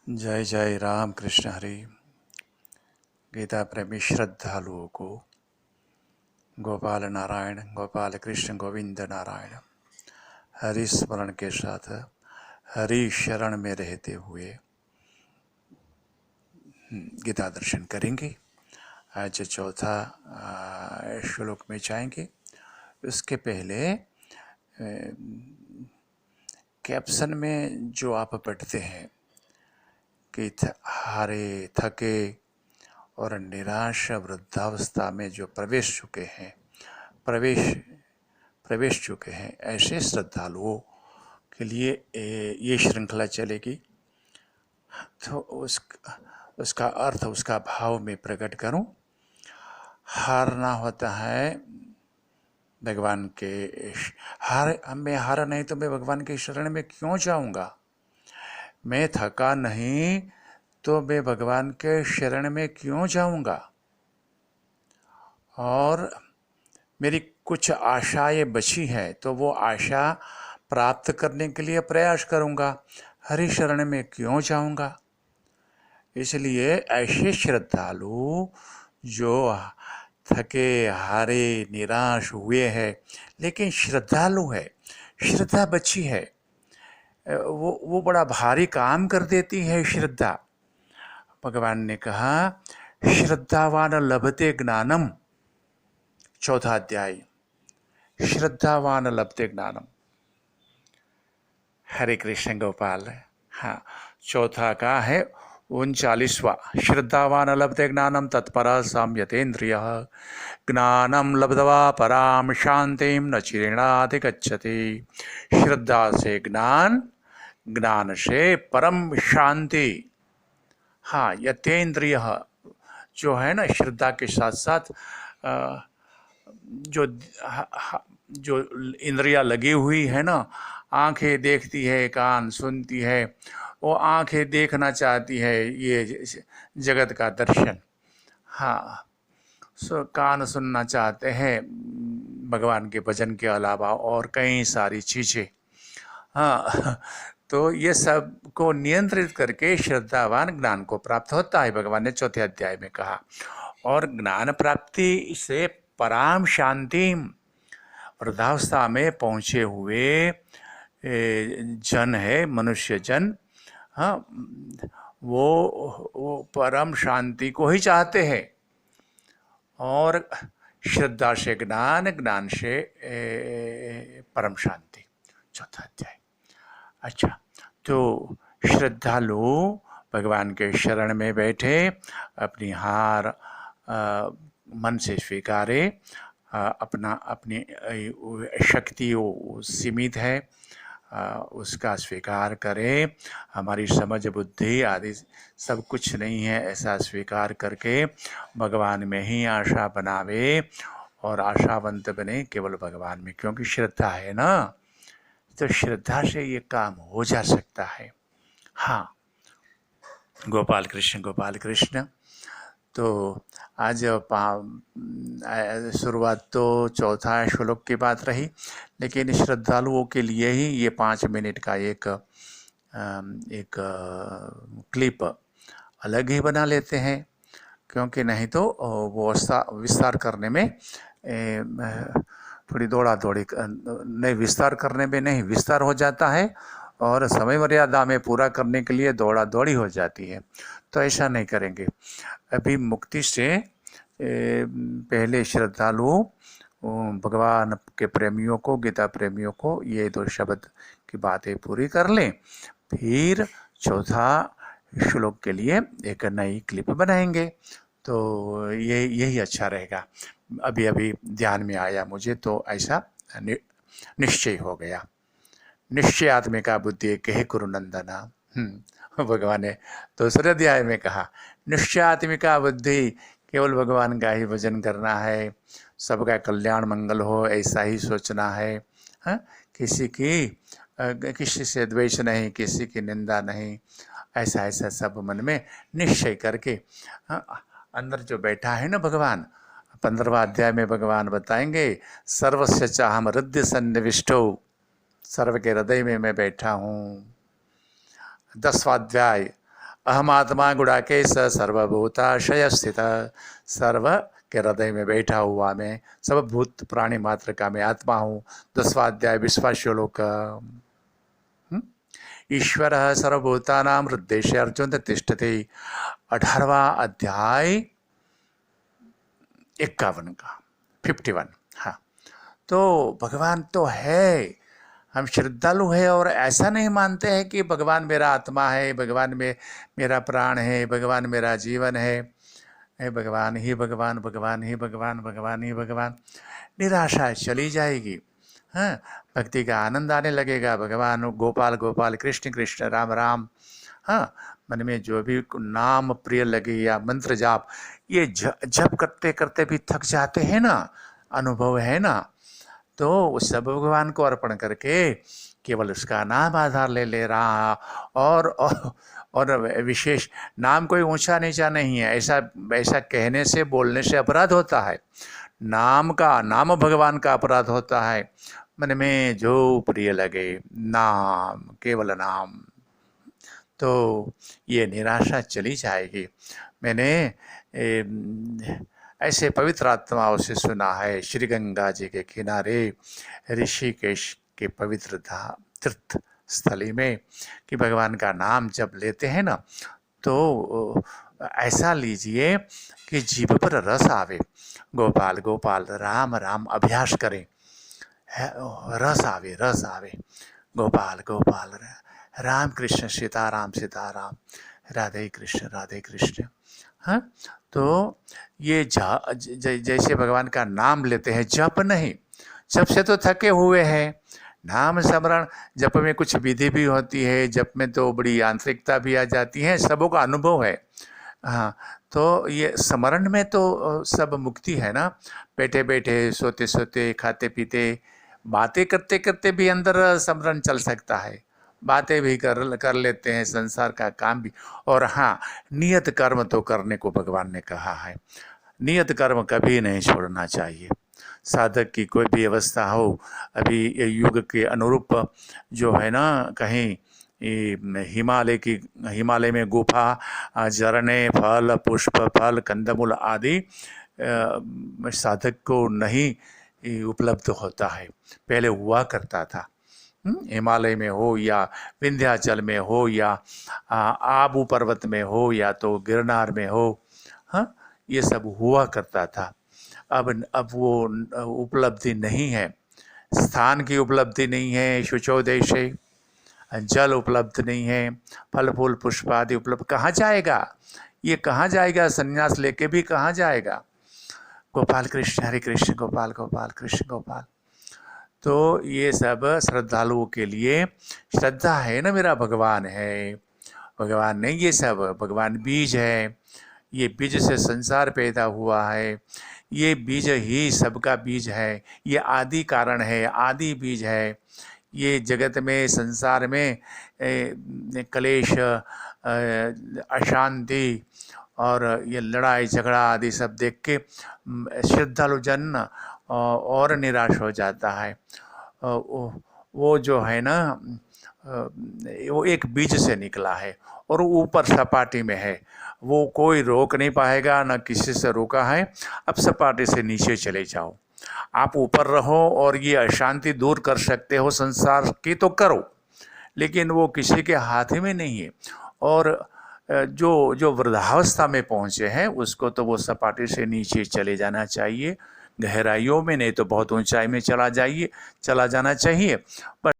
जय जय राम कृष्ण हरि। गीता प्रेमी श्रद्धालुओं को गोपाल नारायण, गोपाल कृष्ण, गोविंद नारायण हरि स्मरण के साथ हरि शरण में रहते हुए गीता दर्शन करेंगे। आज चौथा श्लोक में जाएंगे। उसके पहले कैप्शन में जो आप पढ़ते हैं कि हारे थके और निराश वृद्धावस्था में जो प्रवेश चुके हैं ऐसे श्रद्धालुओं के लिए ये श्रृंखला चलेगी। तो उसका अर्थ, उसका भाव मैं प्रकट करूं। हारना होता है भगवान के मैं हारा नहीं तो मैं भगवान के शरण में क्यों जाऊंगा। मैं थका नहीं तो मैं भगवान के शरण में क्यों जाऊंगा। और मेरी कुछ आशाएं बची हैं तो वो आशा प्राप्त करने के लिए प्रयास करूंगा। हरि शरण में क्यों जाऊंगा। इसलिए ऐसे श्रद्धालु जो थके हारे निराश हुए हैं लेकिन श्रद्धालु है, श्रद्धा बची है, वो बड़ा भारी काम कर देती है श्रद्धा। भगवान ने कहा श्रद्धावान लभते ज्ञानम, चौथा अध्याय, श्रद्धावान लभते ज्ञानम। हरे कृष्ण गोपाल। हाँ, चौथा का है 39वां, श्रद्धावान लभते ज्ञानम तत्परः संयतेन्द्रिय ज्ञानम लब्ध्वा पराम शांतिं न चिरेणाधिगच्छति। श्रद्धा से ज्ञान, ज्ञान से परम शांति। हाँ, यतेन्द्रिय जो है ना, श्रद्धा के साथ साथ जो इंद्रियां लगी हुई है ना, आंखें देखती है, कान सुनती है, वो आंखें देखना चाहती है ये जगत का दर्शन। हाँ, कान सुनना चाहते हैं भगवान के भजन के अलावा और कई सारी चीज़ें। हाँ, तो ये सब को नियंत्रित करके श्रद्धावान ज्ञान को प्राप्त होता है, भगवान ने चौथे अध्याय में कहा। और ज्ञान प्राप्ति से पराम शांति, वृद्धावस्था में पहुँचे हुए जन है, मनुष्य जन, हाँ, वो परम शांति को ही चाहते हैं। और श्रद्धा से ज्ञान, ज्ञान से परम शांति, चौथा अध्याय। अच्छा, तो श्रद्धालु भगवान के शरण में बैठे, अपनी हार मन से स्वीकारे, अपनी शक्ति वो सीमित है, उसका स्वीकार करें। हमारी समझ बुद्धि आदि सब कुछ नहीं है ऐसा स्वीकार करके भगवान में ही आशा बनावे और आशावंत बने केवल भगवान में, क्योंकि श्रद्धा है ना, तो श्रद्धा से ये काम हो जा सकता है। हाँ, गोपाल कृष्ण, गोपाल कृष्ण। तो आज शुरुआत तो चौथा श्लोक की बात रही, लेकिन श्रद्धालुओं के लिए ही ये 5 मिनट का एक क्लिप अलग ही बना लेते हैं, क्योंकि नहीं तो वो विस्तार करने में थोड़ी दौड़ा दौड़ी नहीं, विस्तार करने में नहीं, विस्तार हो जाता है और समय मर्यादा में पूरा करने के लिए दौड़ा दौड़ी हो जाती है। तो ऐसा नहीं करेंगे। अभी मुक्ति से पहले श्रद्धालु भगवान के प्रेमियों को, गीता प्रेमियों को ये 2 शब्द की बातें पूरी कर लें, फिर चौथा श्लोक के लिए एक नई क्लिप बनाएंगे। तो यही अच्छा रहेगा। अभी अभी ध्यान में आया मुझे, तो ऐसा निश्चय हो गया। निश्चयात्मिका बुद्धि कहे कुरुनंदना। भगवान ने दूसरे अध्याय में कहा निश्चयात्मिका बुद्धि, केवल भगवान का ही भजन करना है, सबका कल्याण मंगल हो ऐसा ही सोचना है। हाँ? किसी से द्वेष नहीं, किसी की निंदा नहीं, ऐसा सब मन में निश्चय करके। हाँ, अंदर जो बैठा है ना भगवान, 15वां अध्याय में भगवान बताएंगे सर्वस्य चाहम हृदय सन्निविष्टो, सर्व के हृदय में मैं बैठा हूँ। 10वां अध्याय अहम आत्मा गुड़ाकेश सर्वभूताशय स्थित, सर्व के हृदय में बैठा हुआ मैं सब भूत प्राणी मात्र का मैं आत्मा हूँ। 10वां अध्याय 20वां श्लोक। ईश्वर सर्वभूतानां हृदय अर्जुन तिष्ठति। 18वां अध्याय 51 का 51। हाँ, तो भगवान तो है, हम श्रद्धालु है और ऐसा नहीं मानते हैं कि भगवान मेरा आत्मा है, भगवान में मेरा प्राण है, भगवान मेरा जीवन है, भगवान ही भगवान, भगवान ही भगवान, भगवान ही भगवान। निराशा चली जाएगी। हाँ, भक्ति का आनंद आने लगेगा। भगवान गोपाल गोपाल, कृष्ण कृष्ण, राम राम। हाँ, मन में जो भी नाम प्रिय लगे या मंत्र जाप, ये जप करते करते भी थक जाते हैं ना, अनुभव है ना, तो उस सब भगवान को अर्पण करके केवल उसका नाम आधार ले रहा। और विशेष नाम कोई ऊंचा नीचा नहीं है, ऐसा कहने से बोलने से अपराध होता है। नाम भगवान का अपराध होता है। मन में जो प्रिय लगे नाम, केवल नाम, तो ये निराशा चली जाएगी। मैंने ऐसे पवित्र आत्माओं से सुना है, श्री गंगा जी के किनारे ऋषिकेश के पवित्र तीर्थ स्थली में, कि भगवान का नाम जब लेते हैं ना, तो ऐसा लीजिए कि जीभ पर रस आवे। गोपाल गोपाल, राम राम अभ्यास करें, रस आवे। गोपाल गोपाल, राम कृष्ण सीताराम सीताराम, राधे कृष्ण। हाँ, तो ये जैसे भगवान का नाम लेते हैं, जप नहीं, जप से तो थके हुए हैं। नाम स्मरण, जप में कुछ विधि भी होती है, जप में तो बड़ी आंतरिकता भी आ जाती है, सबों का अनुभव है। हाँ, तो ये स्मरण में तो सब मुक्ति है ना। बैठे बैठे, सोते सोते, खाते पीते, बातें करते करते भी अंदर स्मरण चल सकता है। बातें भी कर लेते हैं, संसार का काम भी। और हाँ, नियत कर्म तो करने को भगवान ने कहा है। नियत कर्म कभी नहीं छोड़ना चाहिए। साधक की कोई भी अवस्था हो, अभी युग के अनुरूप जो है ना, कहीं हिमालय में गुफा, झरने, फल पुष्प, फल कंदमूल आदि साधक को नहीं उपलब्ध होता है। पहले हुआ करता था। हिमालय में हो या विंध्याचल में हो या आबू पर्वत में हो या तो गिरनार में हो, हाँ, ये सब हुआ करता था। अब वो उपलब्धि नहीं है। स्थान की उपलब्धि नहीं है, शुचोदेश है, जल उपलब्ध नहीं है, फल फूल पुष्प आदि उपलब्ध, कहाँ जाएगा ये, कहाँ जाएगा? संन्यास लेके भी कहाँ जाएगा? गोपाल कृष्ण हरे कृष्ण, गोपाल गोपाल कृष्ण गोपाल। तो ये सब श्रद्धालुओं के लिए श्रद्धा है ना, मेरा भगवान है। भगवान नहीं, ये सब भगवान बीज है। ये बीज से संसार पैदा हुआ है, ये बीज ही सबका बीज है, ये आदि कारण है, आदि बीज है। ये जगत में, संसार में क्लेश, अशांति और ये लड़ाई झगड़ा आदि सब देख के श्रद्धालु जन और निराश हो जाता है। वो जो है ना, वो एक बीज से निकला है और ऊपर सपाटी में है, वो कोई रोक नहीं पाएगा, ना किसी से रोका है। अब सपाटी से नीचे चले जाओ, आप ऊपर रहो और ये अशांति दूर कर सकते हो संसार की तो करो, लेकिन वो किसी के हाथ में नहीं है। और जो वृद्धावस्था में पहुँचे हैं उसको तो वो सपाटी से नीचे चले जाना चाहिए, गहराइयों में, नहीं तो बहुत ऊंचाई में चला जाना चाहिए। पर